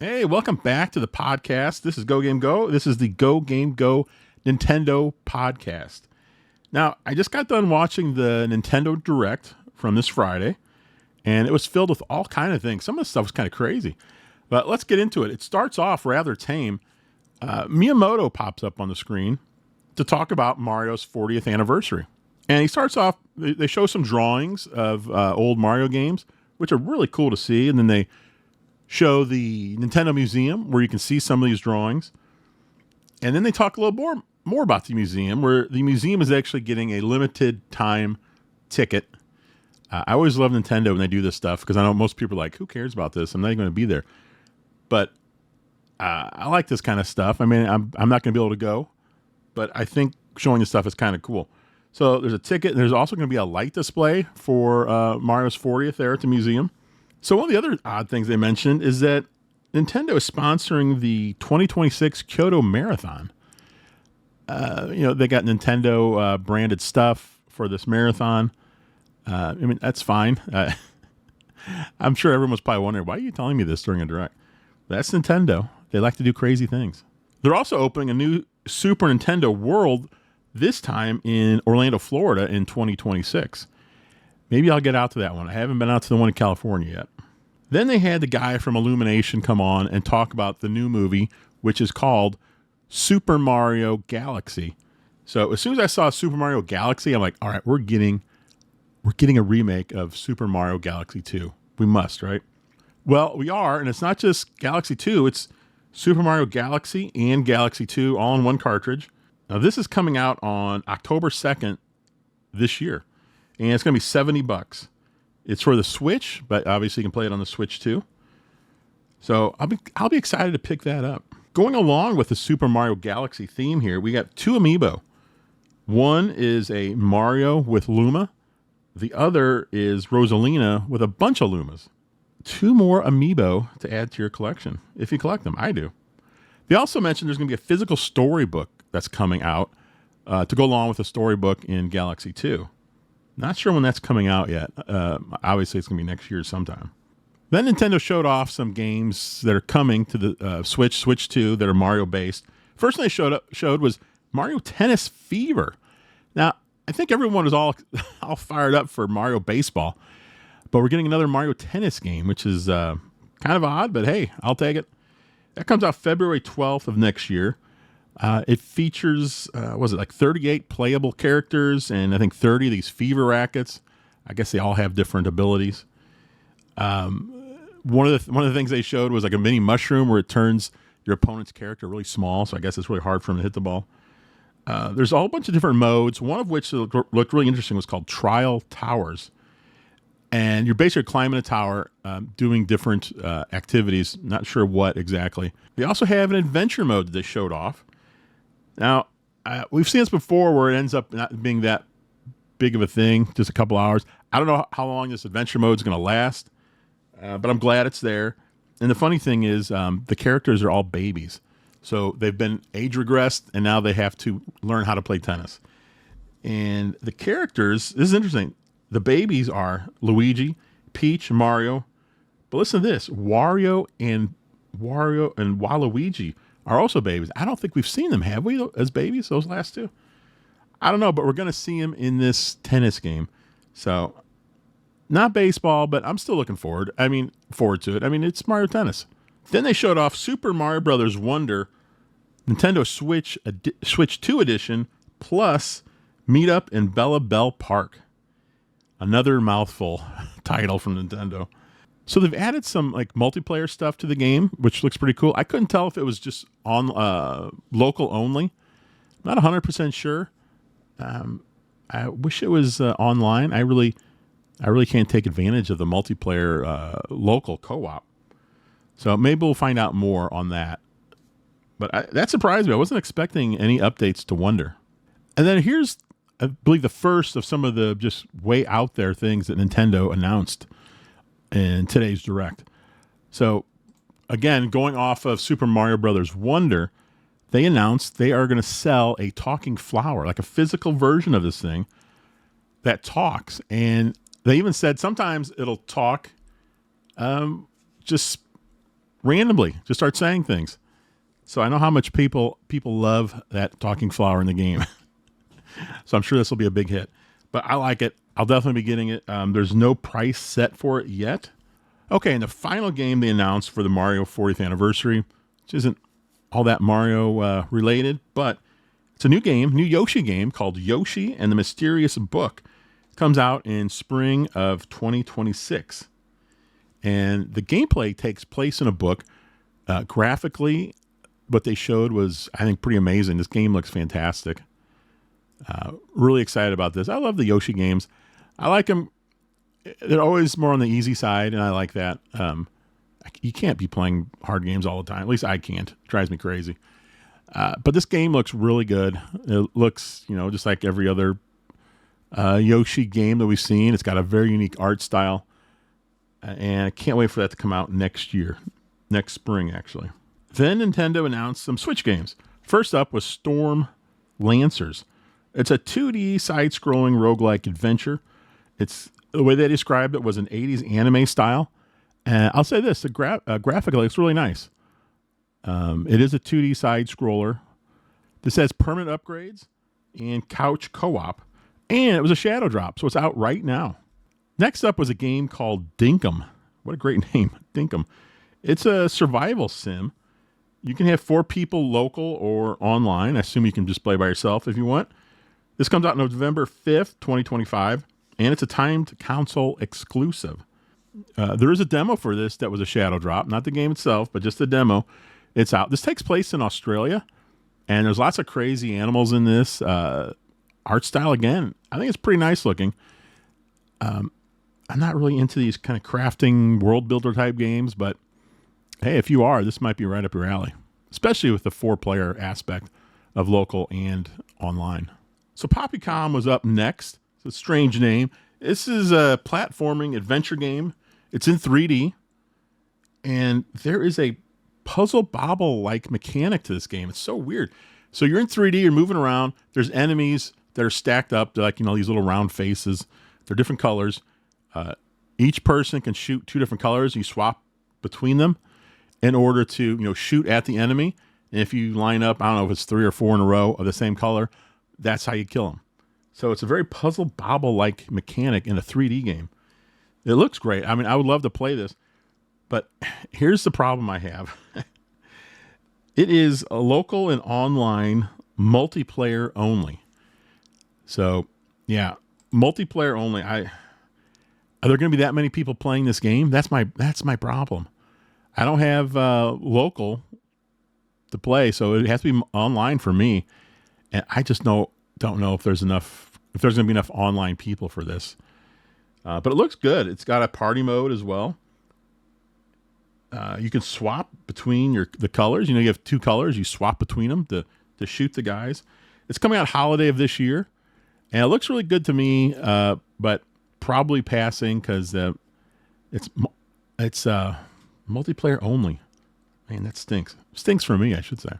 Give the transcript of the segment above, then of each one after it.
Hey, welcome back to the podcast. This is Go Game Go. This is the Go Game Go Nintendo podcast. Now, I just got done watching the Nintendo Direct from this Friday, and it was filled with all kind of things. Some of the stuff was kind of crazy, but let's get into it. It starts off rather tame. Miyamoto pops up on the screen to talk about Mario's 40th anniversary. And he starts off, they show some drawings of old Mario games, which are really cool to see, and then they show the Nintendo Museum where you can see some of these drawings. And then they talk a little more about the museum, where the museum is actually getting a limited time ticket. I always love Nintendo when they do this stuff because I know most people are like, who cares about this? I'm not even going to be there. But I like this kind of stuff. I mean, I'm not going to be able to go, but I think showing this stuff is kind of cool. So there's a ticket. And there's also going to be a light display for Mario's 40th there at the museum. So one of the other odd things they mentioned is that Nintendo is sponsoring the 2026 Kyoto Marathon. They got Nintendo branded stuff for this marathon. I mean, that's fine. I'm sure everyone was probably wondering, why are you telling me this during a direct? That's Nintendo. They like to do crazy things. They're also opening a new Super Nintendo World, this time in Orlando, Florida in 2026. Maybe I'll get out to that one. I haven't been out to the one in California yet. Then they had the guy from Illumination come on and talk about the new movie, which is called Super Mario Galaxy. So as soon as I saw Super Mario Galaxy, I'm like, all right, we're getting a remake of Super Mario Galaxy 2. We must, right? Well, we are, and it's not just Galaxy 2, it's Super Mario Galaxy and Galaxy 2 all in one cartridge. Now this is coming out on October 2nd this year. And it's going to be $70. It's for the Switch, but obviously you can play it on the Switch too. So I'll be excited to pick that up. Going along with the Super Mario Galaxy theme here, we got two amiibo. One is a Mario with Luma. The other is Rosalina with a bunch of Lumas. Two more amiibo to add to your collection, if you collect them. I do. They also mentioned there's going to be a physical storybook that's coming out to go along with the storybook in Galaxy 2. Not sure when that's coming out yet. Obviously, it's going to be next year sometime. Then Nintendo showed off some games that are coming to the Switch 2 that are Mario-based. First thing they showed was Mario Tennis Fever. Now, I think everyone was all fired up for Mario Baseball, but we're getting another Mario Tennis game, which is kind of odd, but hey, I'll take it. That comes out February 12th of next year. It features, 38 playable characters and I think 30 of these fever rackets. I guess they all have different abilities. One of the things they showed was like a mini mushroom where it turns your opponent's character really small. So I guess it's really hard for him to hit the ball. There's a whole bunch of different modes. One of which looked really interesting was called Trial Towers. And you're basically climbing a tower, doing different activities. Not sure what exactly. They also have an adventure mode that they showed off. Now, we've seen this before where it ends up not being that big of a thing, just a couple hours. I don't know how long this adventure mode is going to last, but I'm glad it's there. And the funny thing is the characters are all babies. So they've been age regressed, and now they have to learn how to play tennis. And the characters, this is interesting. The babies are Luigi, Peach, Mario. But listen to this. Wario and Waluigi are also babies. I don't think we've seen them, have we, as babies, those last two? I don't know, but we're going to see them in this tennis game. So, not baseball, but I'm still looking forward to it. I mean, it's Mario Tennis. Then they showed off Super Mario Brothers Wonder, Nintendo Switch 2 edition, plus Meet Up in Bella Bell Park. Another mouthful title from Nintendo. So they've added some like multiplayer stuff to the game, which looks pretty cool. I couldn't tell if it was just on local only. Not 100% sure. I wish it was online. I really can't take advantage of the multiplayer local co-op. So maybe we'll find out more on that. But that surprised me. I wasn't expecting any updates to Wonder. And then here's, I believe, the first of some of the just way out there things that Nintendo announced in today's Direct. So, again, going off of Super Mario Brothers Wonder, they announced they are going to sell a talking flower, like a physical version of this thing that talks. And they even said sometimes it'll talk just randomly just start saying things. So I know how much people love that talking flower in the game. So I'm sure this will be a big hit. But I like it. I'll definitely be getting it. There's no price set for it yet. Okay, and the final game they announced for the Mario 40th anniversary, which isn't all that Mario related, but it's a new game, new Yoshi game called Yoshi and the Mysterious Book. It comes out in spring of 2026. And the gameplay takes place in a book. Graphically, what they showed was, I think, pretty amazing. This game looks fantastic. Really excited about this. I love the Yoshi games. I like them. They're always more on the easy side, and I like that. You can't be playing hard games all the time. At least I can't. It drives me crazy. But this game looks really good. It looks, just like every other Yoshi game that we've seen. It's got a very unique art style. And I can't wait for that to come out next year. Next spring, actually. Then Nintendo announced some Switch games. First up was Storm Lancers. It's a 2D side-scrolling roguelike adventure. The way they described it was an 80s anime style. And I'll say this, the graphically looks really nice. It is a 2D side-scroller. This has permanent upgrades and couch co-op. And it was a shadow drop, so it's out right now. Next up was a game called Dinkum. What a great name, Dinkum. It's a survival sim. You can have 4 people local or online. I assume you can just play by yourself if you want. This comes out November 5th, 2025, and it's a timed console exclusive. There is a demo for this that was a shadow drop, not the game itself, but just the demo. It's out. This takes place in Australia, and there's lots of crazy animals in this. Art style, again, I think it's pretty nice looking. I'm not really into these kind of crafting world builder type games, but hey, if you are, this might be right up your alley, especially with the 4-player aspect of local and online. So Poppycom was up next. It's a strange name. This is a platforming adventure game. It's in 3D, and there is a puzzle bobble-like mechanic to this game. It's so weird. So you're in 3D, you're moving around. There's enemies that are stacked up. They're like, these little round faces. They're different colors. Each person can shoot 2 different colors. You swap between them in order to, shoot at the enemy. And if you line up, I don't know if it's 3 or 4 in a row of the same color, that's how you kill them. So it's a very puzzle bobble-like mechanic in a 3D game. It looks great. I mean, I would love to play this, but here's the problem I have. It is a local and online multiplayer only. So, yeah, multiplayer only. Are there going to be that many people playing this game? That's my problem. I don't have local to play, so it has to be online for me. And I just don't know if there's going to be enough online people for this. But it looks good. It's got a party mode as well. You can swap between the colors. You have 2 colors. You swap between them to shoot the guys. It's coming out holiday of this year, and it looks really good to me. But probably passing because it's multiplayer only. Man, that stinks. Stinks for me, I should say.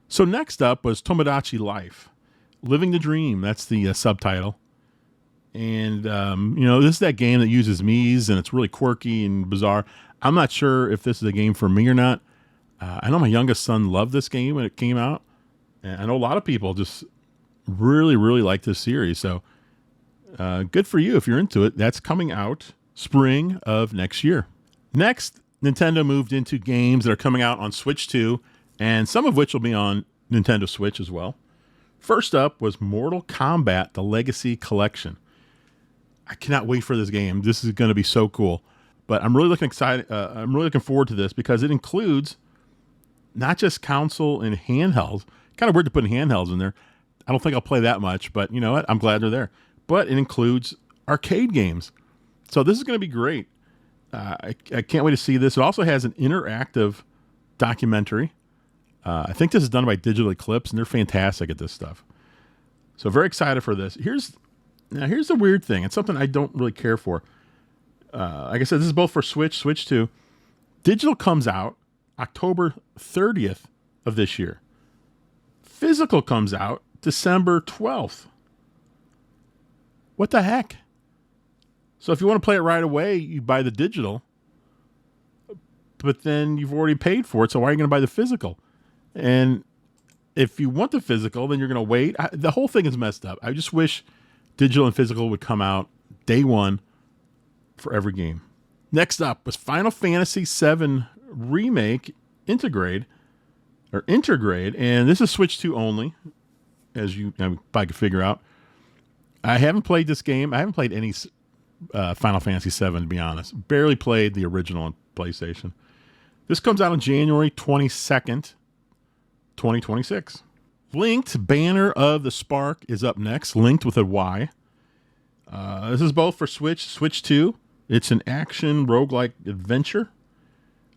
So next up was Tomodachi Life, Living the Dream. That's the subtitle. And, this is that game that uses Mii's, and it's really quirky and bizarre. I'm not sure if this is a game for me or not. I know my youngest son loved this game when it came out. And I know a lot of people just really, really like this series. So good for you if you're into it. That's coming out spring of next year. Next, Nintendo moved into games that are coming out on Switch 2, and some of which will be on Nintendo Switch as well. First up was Mortal Kombat: The Legacy Collection. I cannot wait for this game. This is going to be so cool. But I'm really looking forward to this because it includes not just console and handhelds. Kind of weird to put handhelds in there. I don't think I'll play that much, but you know what? I'm glad they're there. But it includes arcade games. So this is going to be great. I can't wait to see this. It also has an interactive documentary. I think this is done by Digital Eclipse, and they're fantastic at this stuff. So very excited for this. Here's the weird thing. It's something I don't really care for. Like I said, this is both for Switch, Switch 2. Digital comes out October 30th of this year. Physical comes out December 12th. What the heck? So if you want to play it right away, you buy the digital. but then you've already paid for it. So why are you going to buy the physical? And if you want the physical, then you're going to wait. The whole thing is messed up. I just wish digital and physical would come out day one for every game. Next up was Final Fantasy VII Remake Intergrade, and this is Switch 2 only, as you probably could figure out. I haven't played this game. I haven't played any Final Fantasy VII, to be honest. Barely played the original on PlayStation. This comes out on January 22nd, 2026. Linked Banner of the Spark is up next. Linked with a Y. This is both for Switch 2. It's an action roguelike adventure.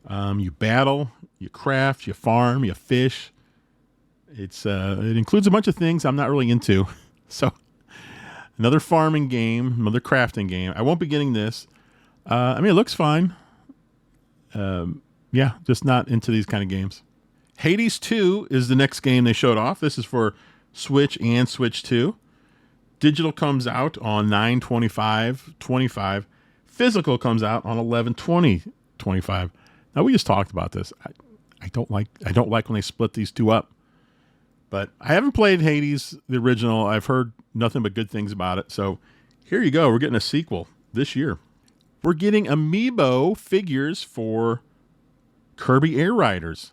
You battle, you craft, you farm, you fish. It includes a bunch of things I'm not really into. So another farming game, another crafting game. I won't be getting this. It looks fine. Just not into these kind of games. Hades 2 is the next game they showed off. This is for Switch and Switch 2. Digital comes out on 9/25/25. Physical comes out on 11/20/25. Now we just talked about this. I don't like when they split these two up. But I haven't played Hades, the original. I've heard nothing but good things about it. So here you go. We're getting a sequel this year. We're getting amiibo figures for Kirby Air Riders.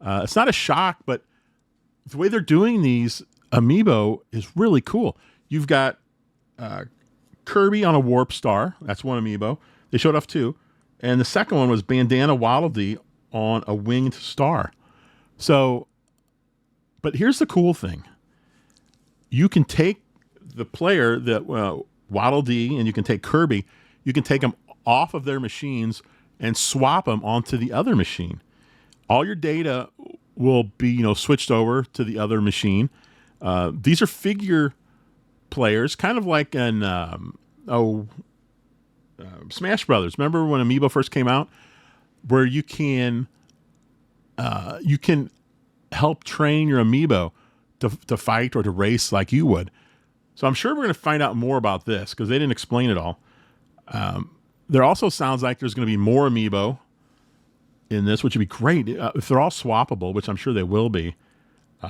It's not a shock, but the way they're doing these amiibo is really cool. You've got Kirby on a warp star. That's one amiibo. They showed off two. And the second one was Bandana Waddle Dee on a winged star. So, but here's the cool thing. You can take the player, that Waddle Dee, and you can take Kirby. You can take them off of their machines and swap them onto the other machine. All your data will be, switched over to the other machine. These are figure players, kind of like Smash Brothers. Remember when Amiibo first came out, where you can help train your Amiibo to fight or to race like you would. So I'm sure we're going to find out more about this because they didn't explain it all. There also sounds like there's going to be more Amiibo in this, which would be great if they're all swappable, which I'm sure they will be.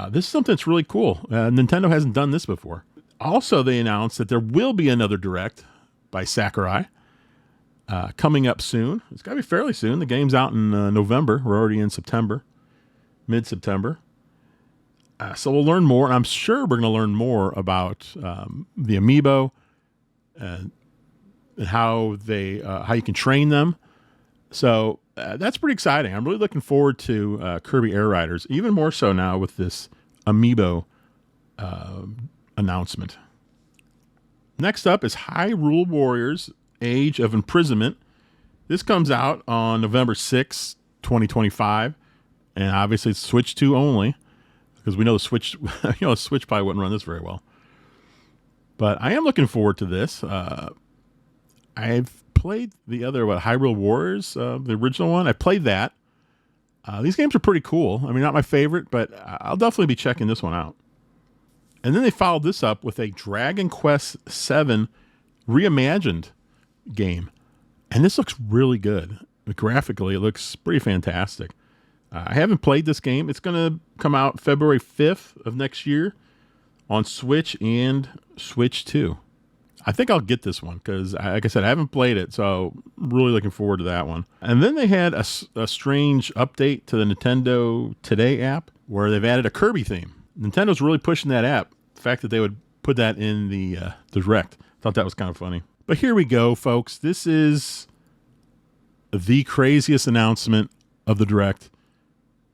This is something that's really cool. Nintendo hasn't done this before. Also, they announced that there will be another Direct by Sakurai coming up soon. It's got to be fairly soon. The game's out in November. We're already in September, mid-September. So we'll learn more. I'm sure we're going to learn more about the Amiibo and how you can train them. So that's pretty exciting. I'm really looking forward to Kirby Air Riders, even more so now with this Amiibo announcement. Next up is Hyrule Warriors Age of Imprisonment. This comes out on November 6th, 2025, and obviously it's Switch 2 only, because we know the Switch, Switch probably wouldn't run this very well. But I am looking forward to this. I've played the other Hyrule Warriors, the original one. I played that. These games are pretty cool. I mean, not my favorite, but I'll definitely be checking this one out. And then they followed this up with a Dragon Quest VII reimagined game. And this looks really good. Graphically, it looks pretty fantastic. I haven't played this game. It's going to come out February 5th of next year on Switch and Switch 2. I think I'll get this one because, like I said, I haven't played it, so I'm really looking forward to that one. And then they had a strange update to the Nintendo Today app where they've added a Kirby theme. Nintendo's really pushing that app. The fact that they would put that in the Direct. Thought that was kind of funny. But here we go, folks. This is the craziest announcement of the Direct.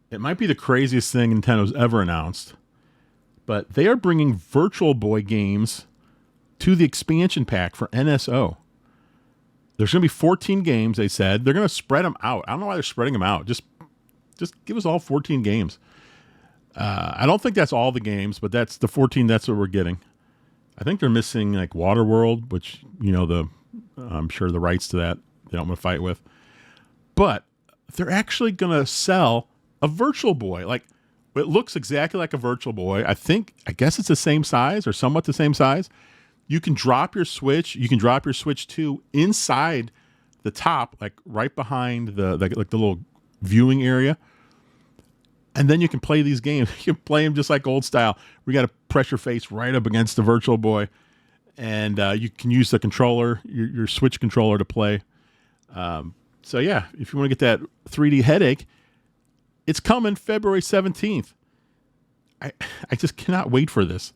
It might be the craziest thing Nintendo's ever announced. But they are bringing Virtual Boy games to the expansion pack for NSO. There's going to be 14 games, they said. They're going to spread them out. I don't know why they're spreading them out. Just give us all 14 games. I don't think that's all the games, but that's the 14. That's what we're getting. I think they're missing like Waterworld, which, I'm sure the rights to that they don't want to fight with. But they're actually going to sell a Virtual Boy. Like, it looks exactly like a Virtual Boy. I guess it's the same size or somewhat the same size. You can drop your Switch. You can drop your Switch 2 inside the top, like right behind the little viewing area. And then you can play these games. You can play them just like old style. We got to press your face right up against the Virtual Boy. And you can use the controller, your Switch controller to play. So yeah, if you want to get that 3D headache, it's coming February 17th. I just cannot wait for this.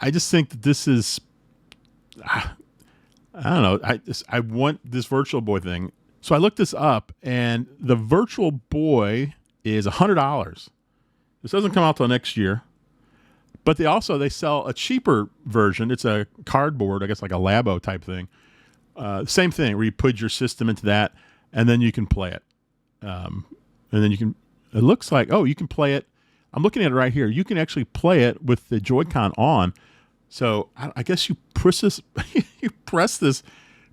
I just think that this is, I don't know. I want this Virtual Boy thing. So I looked this up, and the Virtual Boy is $100. This doesn't come out till next year. But they sell a cheaper version. It's a cardboard, I guess like a Labo type thing. Same thing, where you put your system into that, and then you can play it. And then it looks like, you can play it. I'm looking at it right here. You can actually play it with the Joy-Con on. So I guess you press this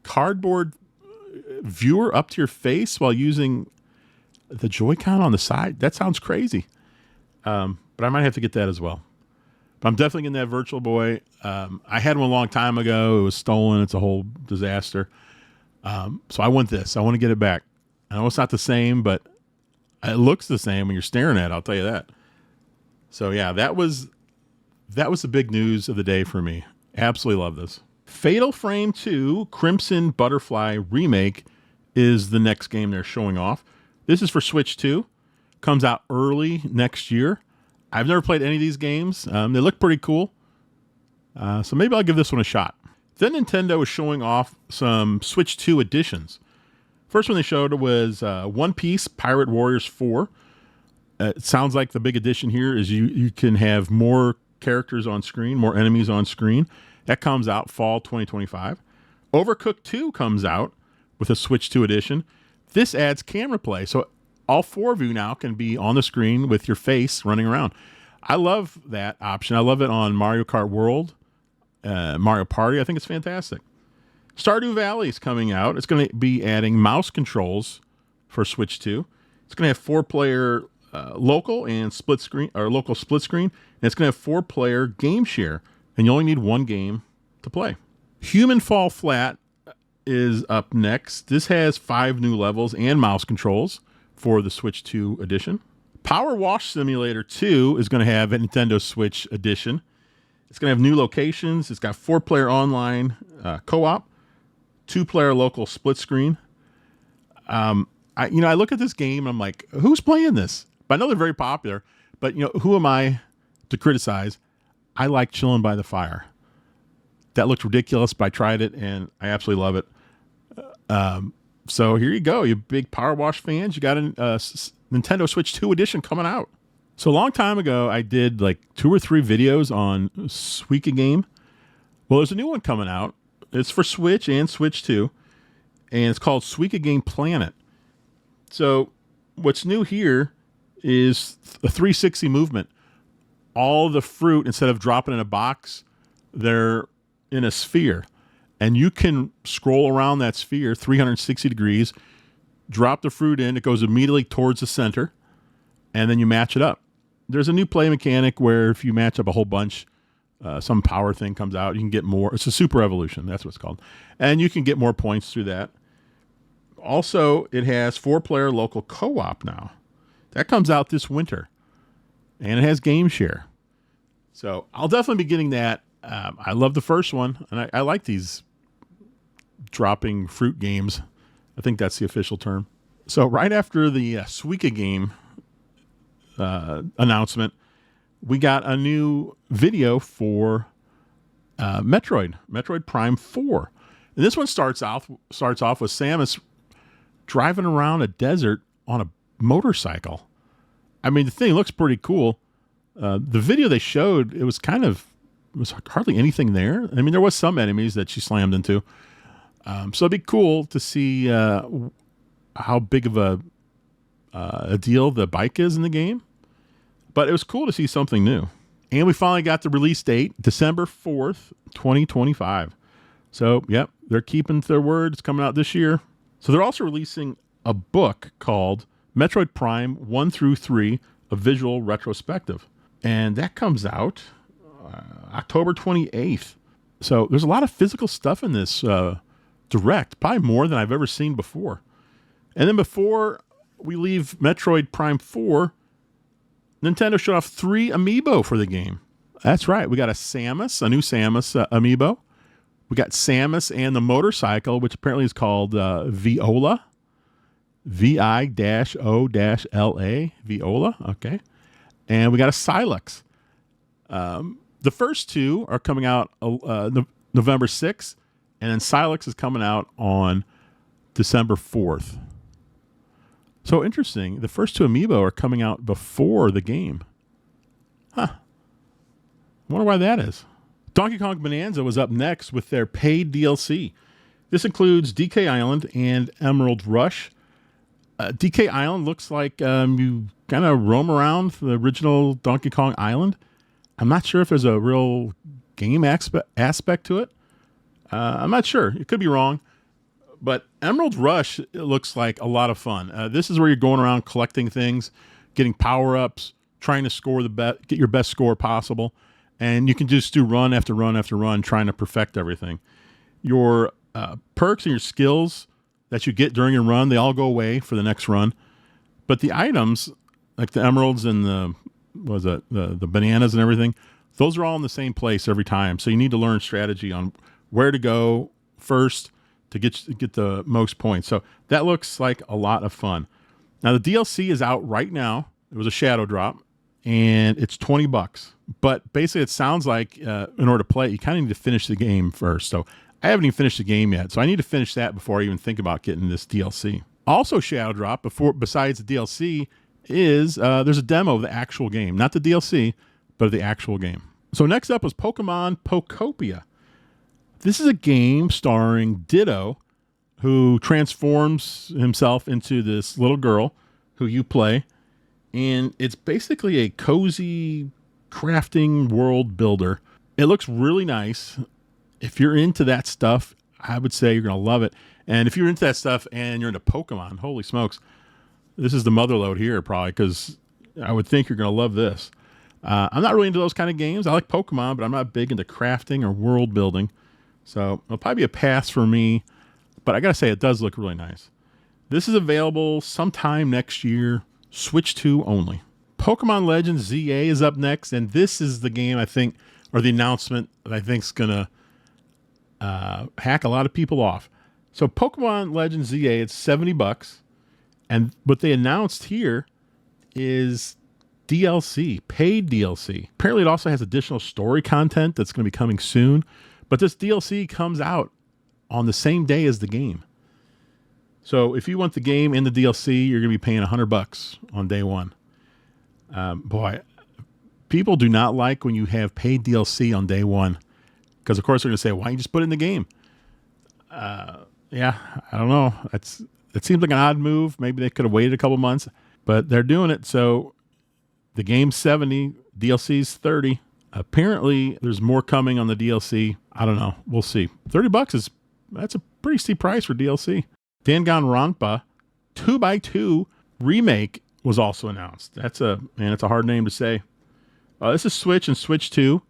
cardboard viewer up to your face while using the Joy-Con on the side. That sounds crazy. But I might have to get that as well. But I'm definitely getting that Virtual Boy. I had one a long time ago. It was stolen. It's a whole disaster. So I want this. I want to get it back. I know it's not the same, but it looks the same when you're staring at it. I'll tell you that. So yeah, that was the big news of the day for me. Absolutely love this. Fatal Frame 2 Crimson Butterfly Remake is the next game they're showing off. This is for Switch 2. Comes out early next year. I've never played any of these games. They look pretty cool. So maybe I'll give this one a shot. Then Nintendo is showing off some Switch 2 editions. First one they showed was One Piece Pirate Warriors 4. It sounds like the big addition here is you can have more characters on screen, more enemies on screen. That comes out fall 2025. Overcooked 2 comes out with a Switch 2 edition. This adds camera play. So all four of you now can be on the screen with your face running around. I love that option. I love it on Mario Kart World, Mario Party. I think it's fantastic. Stardew Valley is coming out. It's going to be adding mouse controls for Switch 2. It's going to have 4-player local and split screen, or local split screen, and it's going to have 4-player game share, and you only need one game to play. Human Fall Flat is up next. This has 5 new levels and mouse controls for the Switch 2 edition. Power Wash Simulator 2 is going to have a Nintendo Switch edition. It's going to have new locations. It's got 4-player online co-op, 2-player local split screen. I look at this game and I'm like, who's playing this? But I know they're very popular, but who am I to criticize? I like chilling by the fire. That looked ridiculous, but I tried it and I absolutely love it. So here you go, you big Power Wash fans. You got a Nintendo Switch 2 edition coming out. So a long time ago, I did like 2 or 3 videos on Suika Game. Well, there's a new one coming out. It's for Switch and Switch 2, and it's called Suika Game Planet. So what's new here is a 360 movement. All the fruit, instead of dropping in a box, they're in a sphere. And you can scroll around that sphere 360 degrees, drop the fruit in, it goes immediately towards the center, and then you match it up. There's a new play mechanic where if you match up a whole bunch, some power thing comes out, you can get more. It's a Super Evolution, that's what it's called. And you can get more points through that. Also, it has 4-player local co-op now. That comes out this winter. And it has game share. So I'll definitely be getting that. I love the first one, and I like these dropping fruit games. I think that's the official term. So right after the Suika Game announcement, we got a new video for Metroid Prime 4. And this one starts off with Samus driving around a desert on a motorcycle. I mean, the thing looks pretty cool. The video they showed, it was hardly anything there. I mean, there was some enemies that she slammed into. So it'd be cool to see how big of a deal the bike is in the game. But it was cool to see something new. And we finally got the release date, December 4th, 2025. So, yep, they're keeping to their word. It's coming out this year. So they're also releasing a book called Metroid Prime 1 through 3, a visual retrospective. And that comes out October 28th. So there's a lot of physical stuff in this Direct, probably more than I've ever seen before. And then before we leave Metroid Prime 4, Nintendo showed off 3 amiibo for the game. That's right. We got a new Samus amiibo. We got Samus and the motorcycle, which apparently is called Viola. V-I-O-L-A. Viola. Okay. And we got a Silex. The first 2 are coming out November 6th. And then Silex is coming out on December 4th. So interesting. The first 2 amiibo are coming out before the game. Huh. Wonder why that is. Donkey Kong Bonanza was up next with their paid DLC. This includes DK Island and Emerald Rush. DK Island looks like you kind of roam around the original Donkey Kong Island. I'm not sure if there's a real game aspect to it. I'm not sure. It could be wrong. But Emerald Rush looks like a lot of fun. This is where you're going around collecting things, getting power-ups, trying to score get your best score possible. And you can just do run after run after run, trying to perfect everything. Your perks and your skills that you get during your run, they all go away for the next run. But the items, like the emeralds and the bananas and everything, those are all in the same place every time. So you need to learn strategy on where to go first to get the most points. So that looks like a lot of fun. Now the DLC is out right now. It was a shadow drop, and it's $20. But basically, it sounds like in order to play it, you kind of need to finish the game first. So I haven't even finished the game yet. So I need to finish that before I even think about getting this DLC. Also shadow drop, besides the DLC, is there's a demo of the actual game. Not the DLC, but of the actual game. So next up was Pokemon Pokopia. This is a game starring Ditto, who transforms himself into this little girl who you play. And it's basically a cozy crafting world builder. It looks really nice. If you're into that stuff, I would say you're going to love it. And if you're into that stuff and you're into Pokemon, holy smokes, this is the motherlode here probably, because I would think you're going to love this. I'm not really into those kind of games. I like Pokemon, but I'm not big into crafting or world building. So it'll probably be a pass for me. But I got to say, it does look really nice. This is available sometime next year, Switch 2 only. Pokemon Legends ZA is up next, and this is the game I think, or the announcement that I think is going to hack a lot of people off. So Pokemon Legends ZA, it's $70, and what they announced here is DLC, paid DLC. Apparently it also has additional story content that's going to be coming soon, but this DLC comes out on the same day as the game. So if you want the game and the DLC, you're going to be paying $100 on day one. Boy, people do not like when you have paid DLC on day one, because of course they're going to say, why don't you just put it in the game? Yeah, I don't know. It seems like an odd move. Maybe they could have waited a couple months, but they're doing it. So the game's $70, DLC's $30. Apparently there's more coming on the DLC. I don't know. We'll see. $30 that's a pretty steep price for DLC. Danganronpa 2x2 remake was also announced. It's a hard name to say. This is Switch and Switch 2.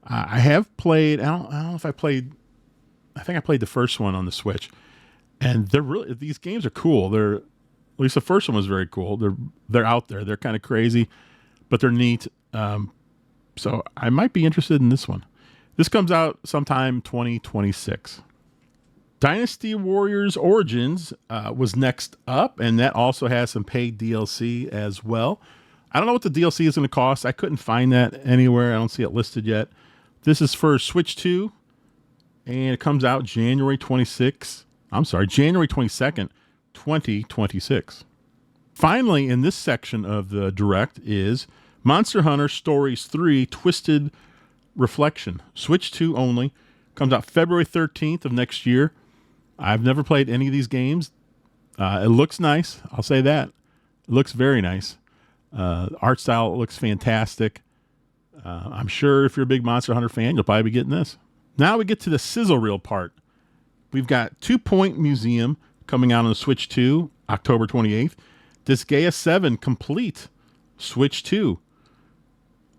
I have played. I don't know if I played. I think I played the first one on the Switch, and these games are cool. At least the first one was very cool. They're out there. They're kind of crazy, but they're neat. So I might be interested in this one. This comes out sometime 2026. Dynasty Warriors Origins was next up, and that also has some paid DLC as well. I don't know what the DLC is going to cost. I couldn't find that anywhere. I don't see it listed yet. This is for Switch 2, and it comes out January 22nd, 2026. Finally, in this section of the Direct is Monster Hunter Stories 3 Twisted Reflection. Switch 2 only. Comes out February 13th of next year. I've never played any of these games. It looks nice. I'll say that. It looks very nice. Art style looks fantastic. I'm sure if you're a big Monster Hunter fan, you'll probably be getting this. Now we get to the sizzle reel part. We've got 2 Point Museum coming out on the Switch 2, October 28th. Disgaea 7 Complete, Switch 2,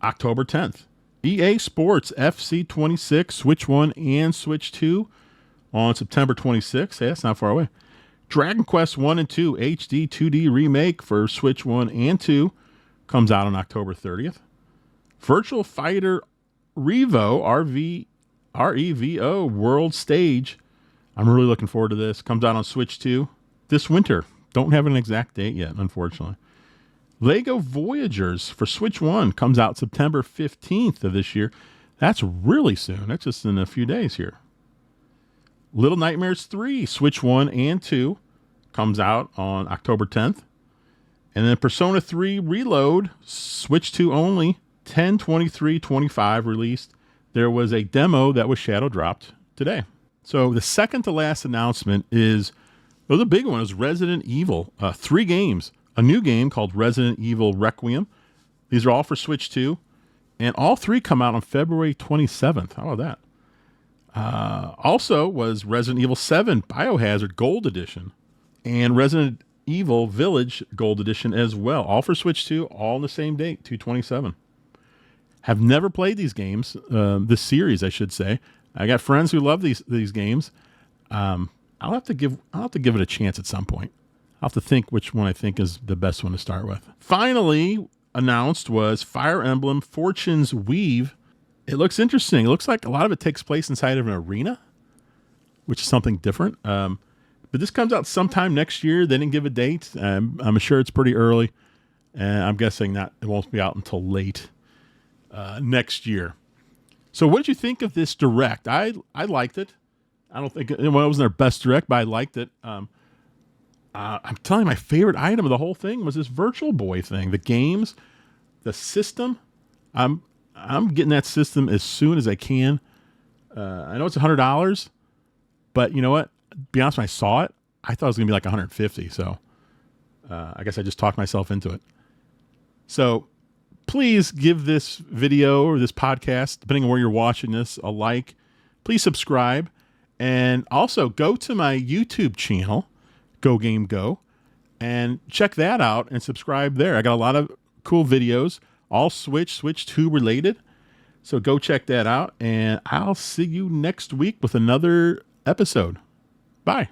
October 10th. EA Sports FC 26, Switch 1 and Switch 2, on September 26th. Hey, that's not far away. Dragon Quest 1 and 2 HD 2D remake for Switch 1 and 2 comes out on October 30th. Virtual Fighter REVO World Stage. I'm really looking forward to this. Comes out on Switch 2 this winter. Don't have an exact date yet, unfortunately. Lego Voyagers for Switch 1 comes out September 15th of this year. That's really soon. That's just in a few days here. Little Nightmares 3, Switch 1 and 2, comes out on October 10th. And then Persona 3 Reload, Switch 2 only, 10/23/25 released. There was a demo that was shadow dropped today. So the second to last announcement is, well, the big one is Resident Evil. 3 games. A new game called Resident Evil Requiem. These are all for Switch 2. And all 3 come out on February 27th. How about that? Also was Resident Evil 7 Biohazard Gold Edition and Resident Evil Village Gold Edition as well. All for Switch 2, all on the same date, 2/27. Have never played these games, this series, I should say. I got friends who love these games. I'll have to give it a chance at some point. I'll have to think which one I think is the best one to start with. Finally announced was Fire Emblem Fortune's Weave. It looks interesting. It looks like a lot of it takes place inside of an arena, which is something different. But this comes out sometime next year. They didn't give a date. I'm sure it's pretty early. And I'm guessing it won't be out until late next year. So what did you think of this direct? I liked it. I don't think it wasn't their best direct, but I liked it. I'm telling you, my favorite item of the whole thing was this Virtual Boy thing. The games, the system. I'm getting that system as soon as I can. I know it's $100, but you know what? To be honest, when I saw it, I thought it was going to be like $150. So I guess I just talked myself into it. So please give this video or this podcast, depending on where you're watching this, a like. Please subscribe. And also go to my YouTube channel, Go Game Go, and check that out and subscribe there. I got a lot of cool videos, all Switch 2 related. So go check that out, and I'll see you next week with another episode. Bye.